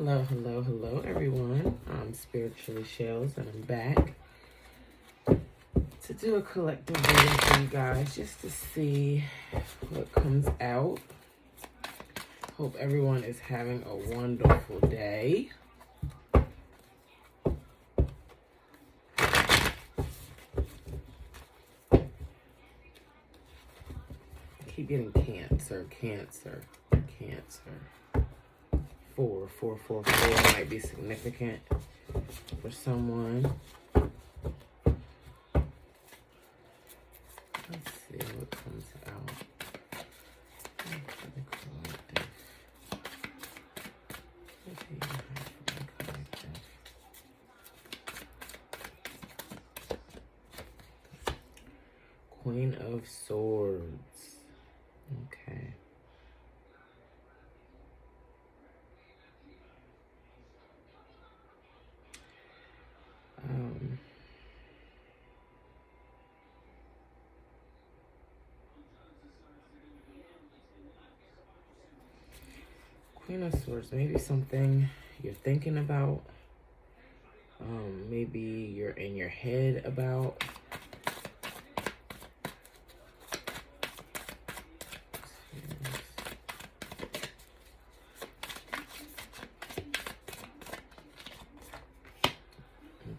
Hello, hello, hello, everyone. I'm Spiritually Shells, and I'm back to do a collective reading for you guys just to see what comes out. Hope everyone is having a wonderful day. I keep getting Cancer. 4 might be significant for someone. Let's see what comes out. Queen of Swords. Okay. Queen of Swords, maybe something you're thinking about. Maybe you're in your head about.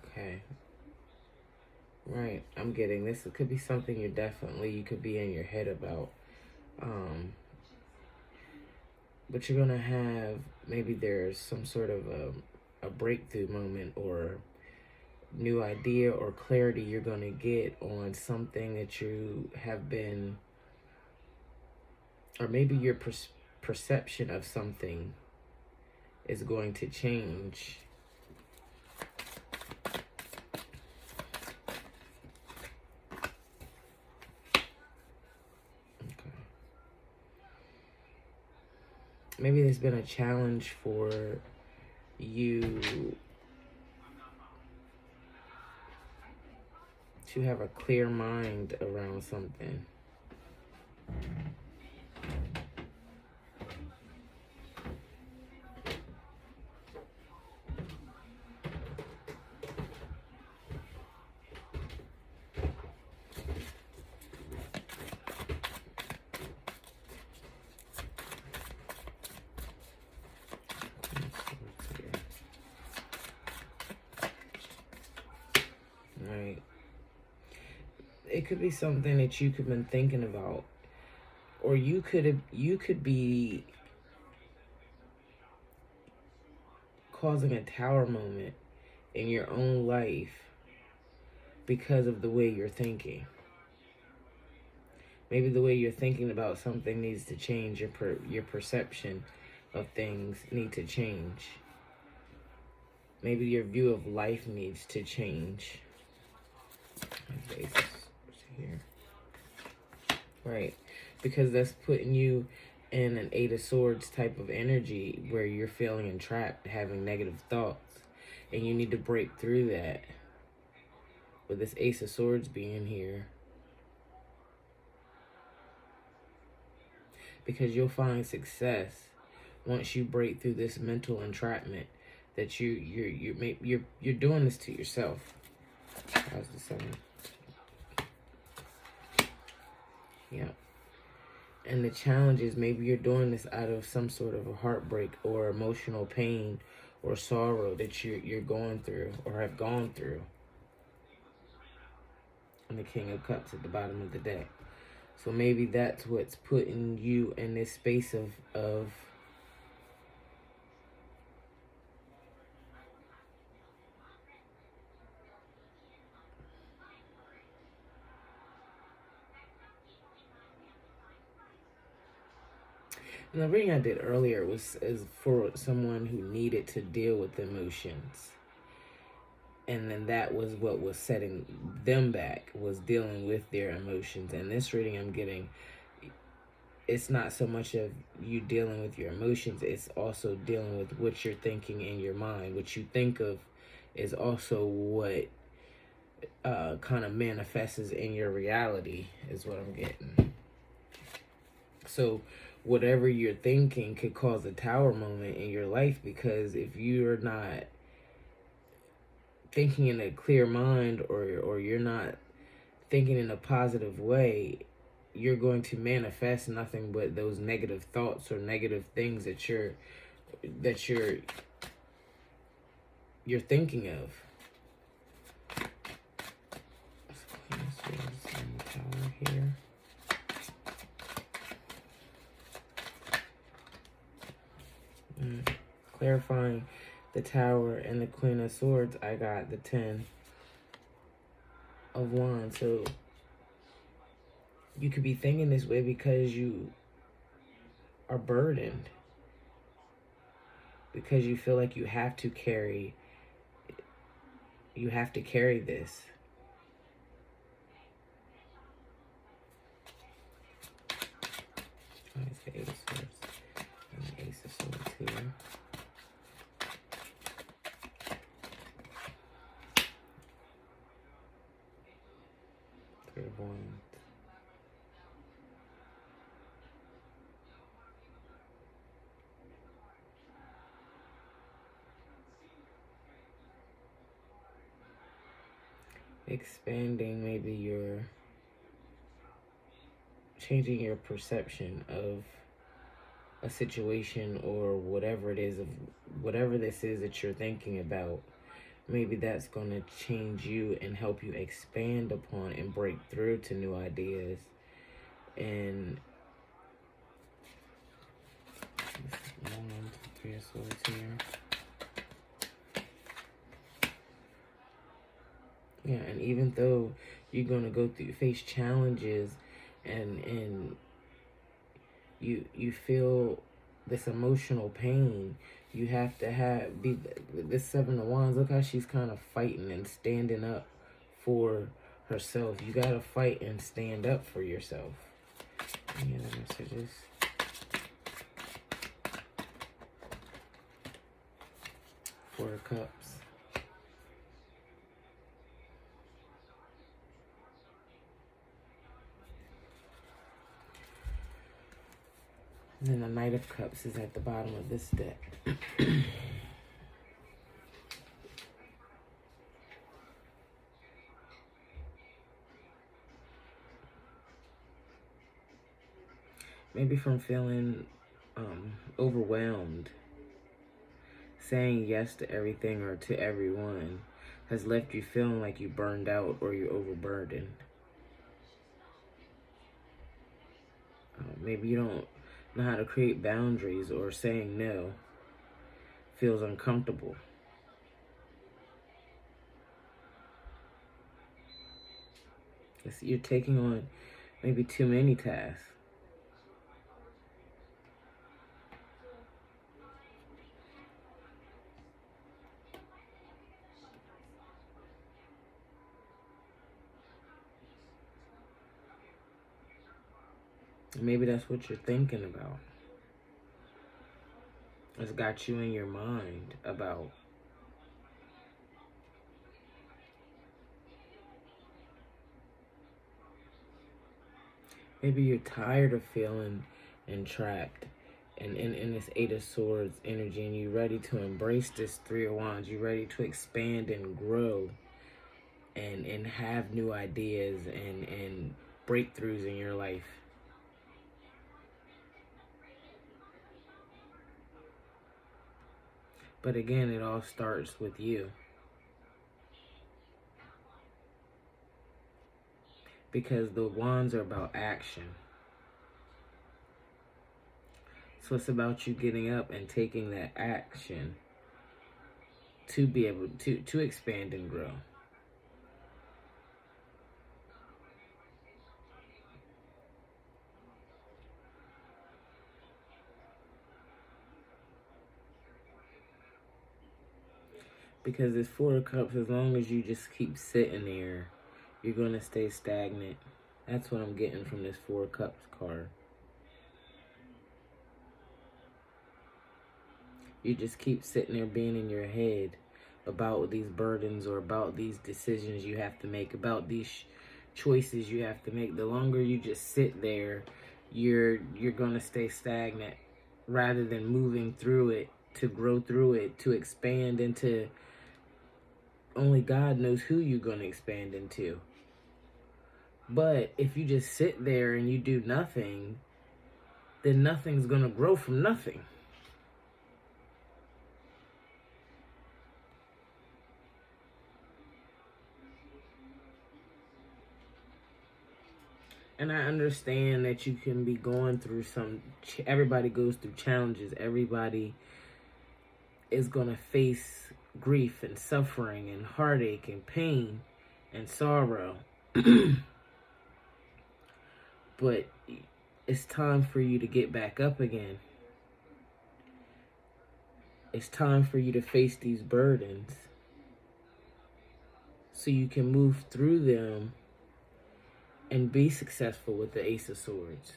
Okay. Right, I'm getting this. It could be something you could be in your head about. But you're gonna have, maybe there's some sort of a breakthrough moment or new idea or clarity you're gonna get on something that you have been, or maybe your perception of something is going to change. Maybe there's been a challenge for you to have a clear mind around something. Right. It could be something that you could have been thinking about, or you could be causing a tower moment in your own life because of the way you're thinking. Maybe the way you're thinking about something needs to change. Your perception of things need to change. Maybe your view of life needs to change. Here. Right. Because that's putting you in an 8 of Swords type of energy where you're feeling entrapped, having negative thoughts. And you need to break through that. With this Ace of Swords being here. Because you'll find success once you break through this mental entrapment that you're doing this to yourself. How's the Sun? Yeah. And the challenge is maybe you're doing this out of some sort of a heartbreak or emotional pain or sorrow that you're going through or have gone through. And the King of Cups at the bottom of the deck. So maybe that's what's putting you in this space of and the reading I did earlier is for someone who needed to deal with emotions. And then that was what was setting them back, was dealing with their emotions. And this reading I'm getting, it's not so much of you dealing with your emotions, it's also dealing with what you're thinking in your mind. What you think of is also what kind of manifests in your reality, is what I'm getting. So whatever you're thinking could cause a tower moment in your life, because if you're not thinking in a clear mind, or you're not thinking in a positive way, you're going to manifest nothing but those negative thoughts or negative things that you're thinking of. Tower here. Clarifying the Tower and the Queen of Swords, I got the 10 of Wands. So you could be thinking this way because you are burdened, because you feel like you have to carry this. It's the Eight of Swords and the Ace of Swords here. Three of Wands. Expanding, maybe you're changing your perception of a situation or whatever it is, of whatever this is that you're thinking about. Maybe that's going to change you and help you expand upon and break through to new ideas. And Three of Swords here. Yeah, and even though you're going to face challenges, and you feel this emotional pain, you have to be this Seven of Wands. Look how she's kind of fighting and standing up for herself. You got to fight and stand up for yourself. Any other messages? Four of Cups. And then the Knight of Cups is at the bottom of this deck. Maybe from feeling overwhelmed, saying yes to everything or to everyone has left you feeling like you burned out or you're overburdened. Maybe you don't know how to create boundaries, or saying no feels uncomfortable. You're taking on maybe too many tasks. Maybe that's what you're thinking about. It's got you in your mind about. Maybe you're tired of feeling entrapped and in this Eight of Swords energy, and you're ready to embrace this Three of Wands. You're ready to expand and grow and have new ideas and breakthroughs in your life. But again, it all starts with you. Because the wands are about action. So it's about you getting up and taking that action to be able to expand and grow. Because this Four of Cups, as long as you just keep sitting there, you're going to stay stagnant. That's what I'm getting from this Four of Cups card. You just keep sitting there being in your head about these burdens or about these decisions you have to make, about these choices you have to make. The longer you just sit there, you're going to stay stagnant rather than moving through it, to grow through it, to expand into, only God knows who you're going to expand into. But if you just sit there and you do nothing, then nothing's going to grow from nothing. And I understand that you can be going through everybody goes through challenges. Everybody is going to face grief and suffering and heartache and pain and sorrow. But it's time for you to get back up again. It's time for you to face these burdens so you can move through them and be successful with the Ace of Swords.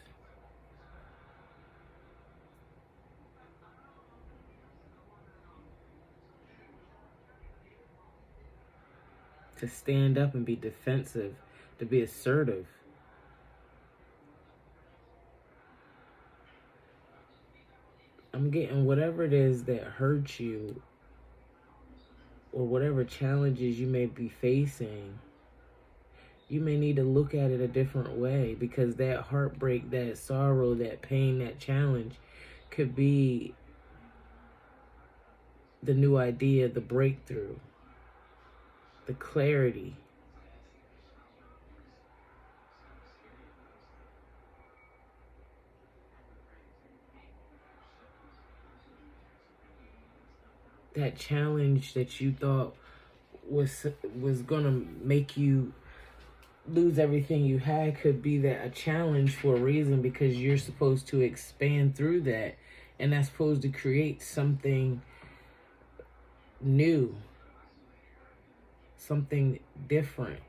To stand up and be defensive, to be assertive. I'm getting whatever it is that hurts you, or whatever challenges you may be facing, you may need to look at it a different way, because that heartbreak, that sorrow, that pain, that challenge could be the new idea, the breakthrough, the clarity. That challenge that you thought was gonna make you lose everything you had could be that a challenge for a reason, because you're supposed to expand through that, and that's supposed to create something new, something different.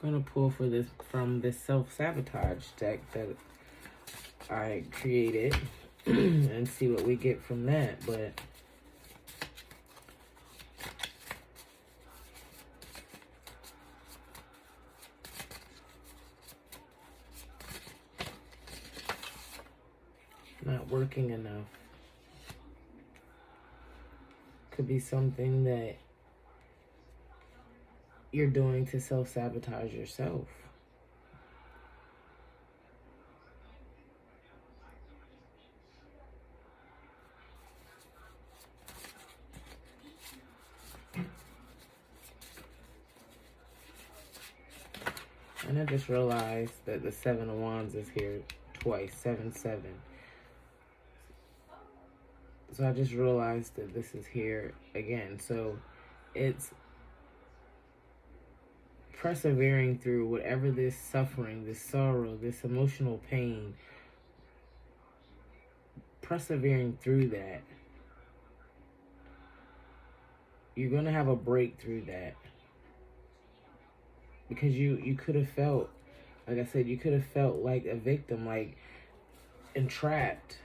I'm gonna pull from this self-sabotage deck that I created and see what we get from that. But not working enough could be something that you're doing to self-sabotage yourself. And I just realized that the Seven of Wands is here twice, 7-7. So I just realized that this is here again. So it's persevering through whatever this suffering, this sorrow, this emotional pain, persevering through that. You're going to have a breakthrough that. Because you could have felt, like I said, you could have felt like a victim, like entrapped.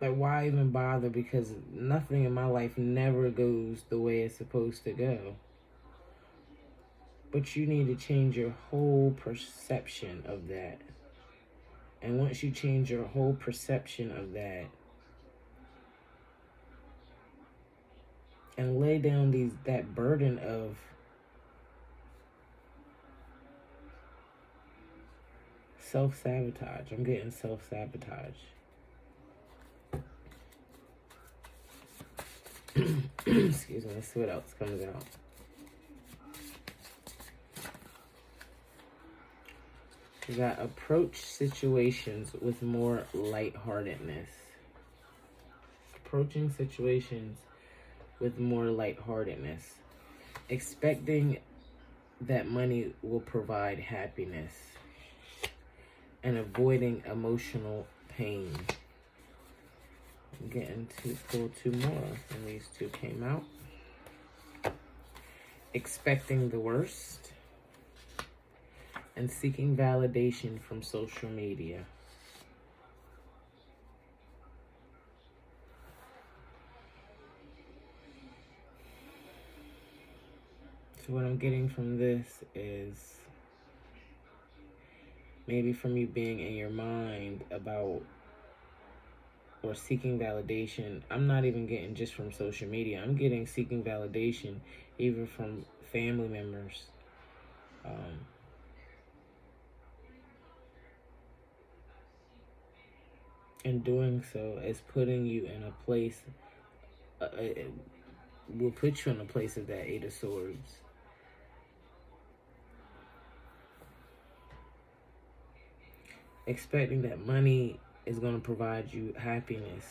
Like, why even bother? Because nothing in my life never goes the way it's supposed to go. But you need to change your whole perception of that. And once you change your whole perception of that, and lay down that burden of self-sabotage. I'm getting self-sabotage. Excuse me, let's see what else comes out. We got approach situations with more lightheartedness. Approaching situations with more lightheartedness. Expecting that money will provide happiness. And avoiding emotional pain. I'm getting to pull two more, and these two came out. Expecting the worst. And seeking validation from social media. So what I'm getting from this is maybe from you being in your mind about or seeking validation. I'm not even getting just from social media. I'm getting seeking validation even from family members. And doing so is putting you in a place, it will put you in a place of that Eight of Swords. Expecting that money is going to provide you happiness.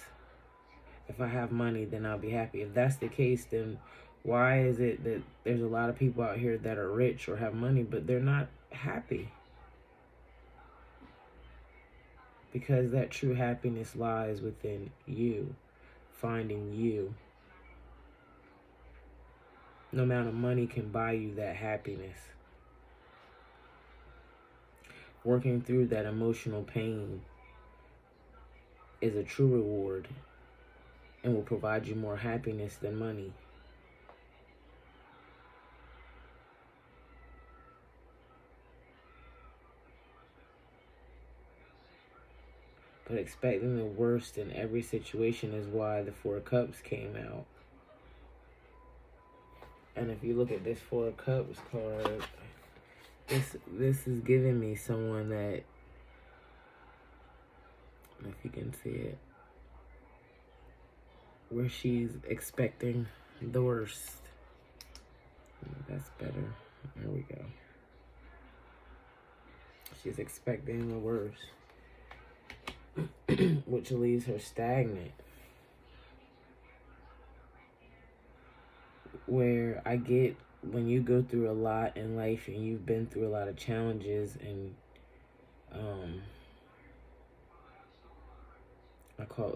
If I have money, then I'll be happy. If that's the case, then why is it that there's a lot of people out here that are rich or have money, but they're not happy? Because that true happiness lies within you, finding you. No amount of money can buy you that happiness. Working through that emotional pain is a true reward and will provide you more happiness than money. But expecting the worst in every situation is why the Four of Cups came out. And if you look at this Four of Cups card, this is giving me someone that, if you can see it, where she's expecting the worst. That's better. There we go. She's expecting the worst, which leaves her stagnant. Where I get when you go through a lot in life and you've been through a lot of challenges and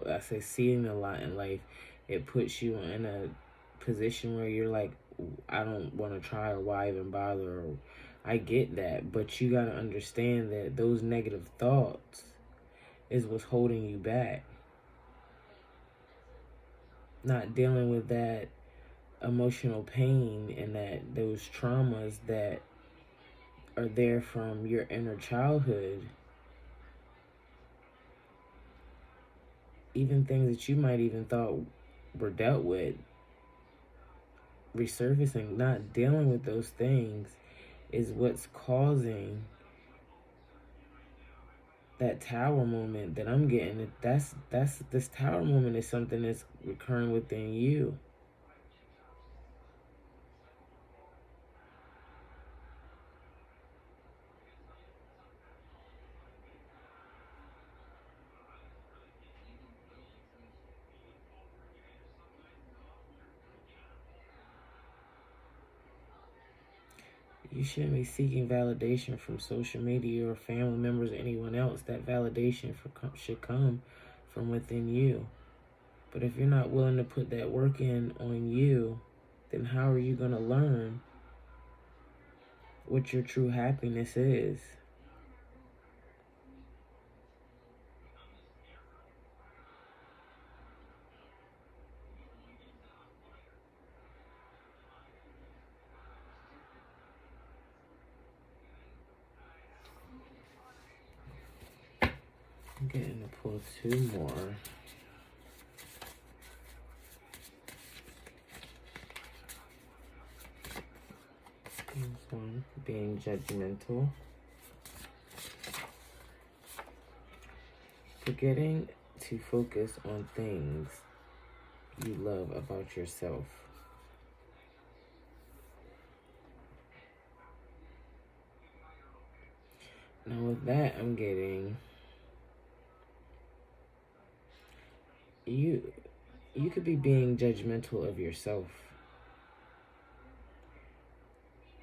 I say seeing a lot in life, it puts you in a position where you're like, I don't want to try, or why even bother? Or, I get that, but you got to understand that those negative thoughts is what's holding you back. Not dealing with that emotional pain and that those traumas that are there from your inner childhood. Even things that you might even thought were dealt with, resurfacing, not dealing with those things is what's causing that tower moment that I'm getting. That's this tower moment is something that's recurring within you. You shouldn't be seeking validation from social media or family members or anyone else. That validation should come from within you. But if you're not willing to put that work in on you, then how are you going to learn what your true happiness is? I'm getting to pull two more. This one, being judgmental. Forgetting to focus on things you love about yourself. Now with that, I'm getting you could be being judgmental of yourself.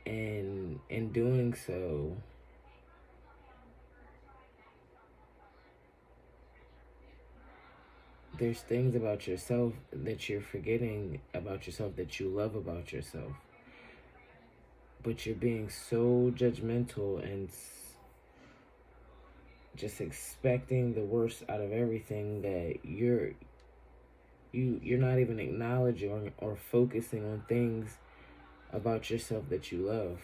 And in doing so, there's things about yourself that you're forgetting about yourself that you love about yourself. But you're being so judgmental and just expecting the worst out of everything that you're not even acknowledging or focusing on things about yourself that you love.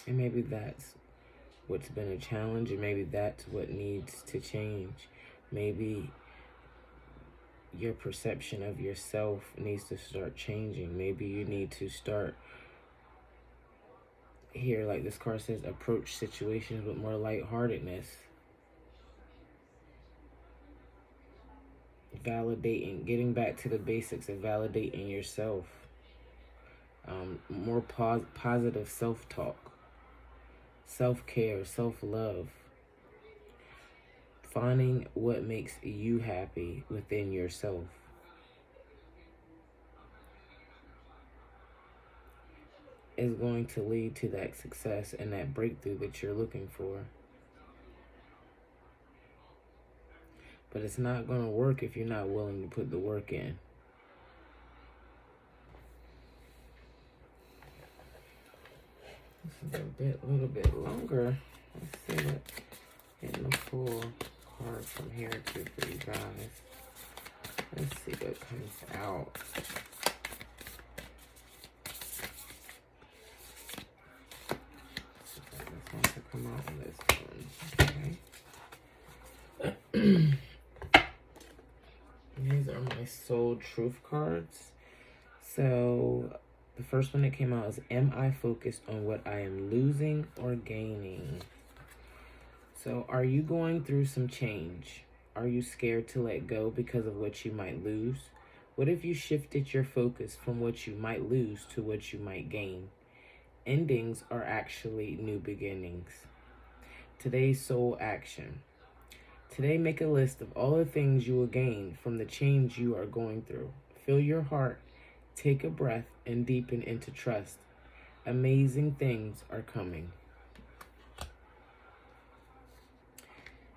And maybe that's what's been a challenge, and maybe that's what needs to change. Maybe your perception of yourself needs to start changing. Maybe you need to start, here, like this card says, approach situations with more lightheartedness. Validating, getting back to the basics of validating yourself. More positive self-talk, self-care, self-love. Finding what makes you happy within yourself. Is going to lead to that success and that breakthrough that you're looking for. But it's not going to work if you're not willing to put the work in. This is a little bit longer. Let's see what getting the full card from here too for you guys. Let's see what comes out. This one to come out on this one. Okay. These are my soul truth cards. So the first one that came out is, am I focused on what I am losing or gaining? So are you going through some change? Are you scared to let go because of what you might lose? What if you shifted your focus from what you might lose to what you might gain? Endings are actually new beginnings. Today's soul action. Today, make a list of all the things you will gain from the change you are going through. Fill your heart, take a breath, and deepen into trust. Amazing things are coming.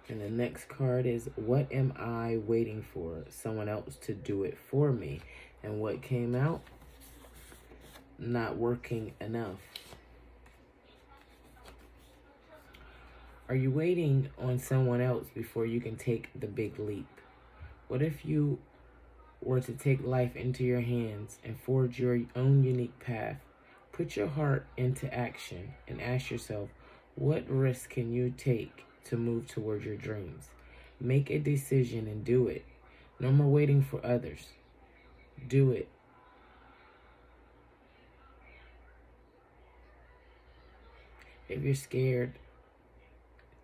And the next card is, what am I waiting for? Someone else to do it for me. And what came out? Not working enough. Are you waiting on someone else before you can take the big leap? What if you were to take life into your hands and forge your own unique path? Put your heart into action and ask yourself, what risk can you take to move toward your dreams? Make a decision and do it. No more waiting for others. Do it. If you're scared,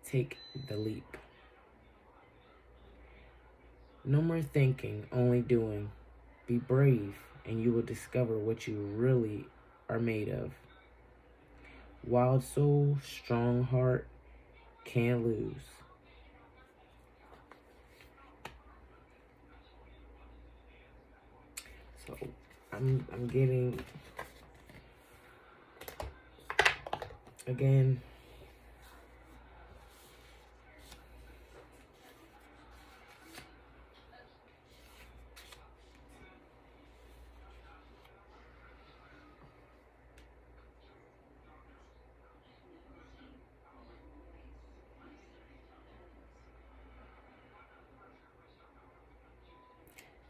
take the leap. No more thinking, only doing. Be brave, and you will discover what you really are made of. Wild soul, strong heart, can't lose. So I'm getting, again,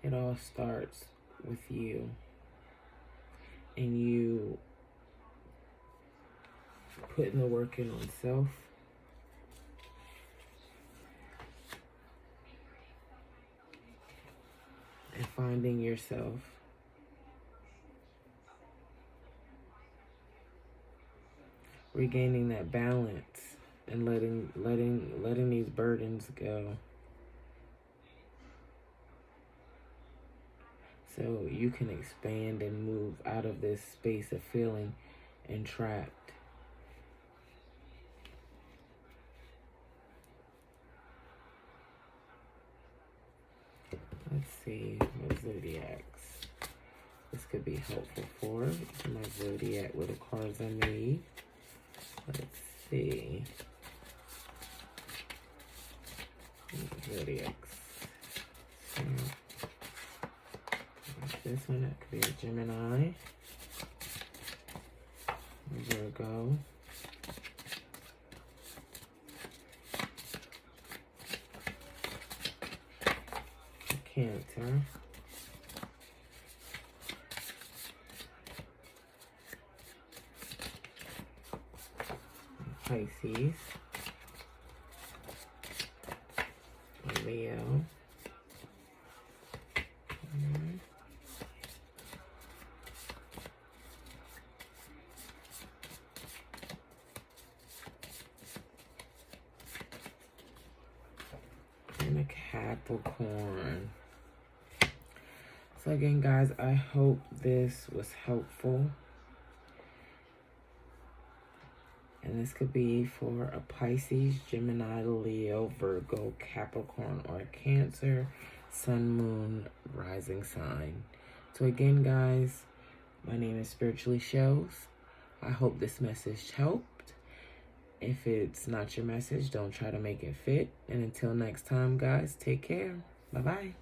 it all starts with you and you putting the work in on self, and finding yourself, regaining that balance and letting these burdens go. So you can expand and move out of this space of feeling entrapped. Let's see what zodiacs this could be helpful for. My zodiac with the cards I made. Let's see. Zodiacs. So, this one, that could be a Gemini, Virgo, Cancer. Pisces. Leo. And a Capricorn. So again, guys, I hope this was helpful. And this could be for a Pisces, Gemini, Leo, Virgo, Capricorn, or Cancer, Sun, Moon, Rising sign. So again, guys, my name is Spiritually Shows. I hope this message helped. If it's not your message, don't try to make it fit. And until next time, guys, take care. Bye-bye.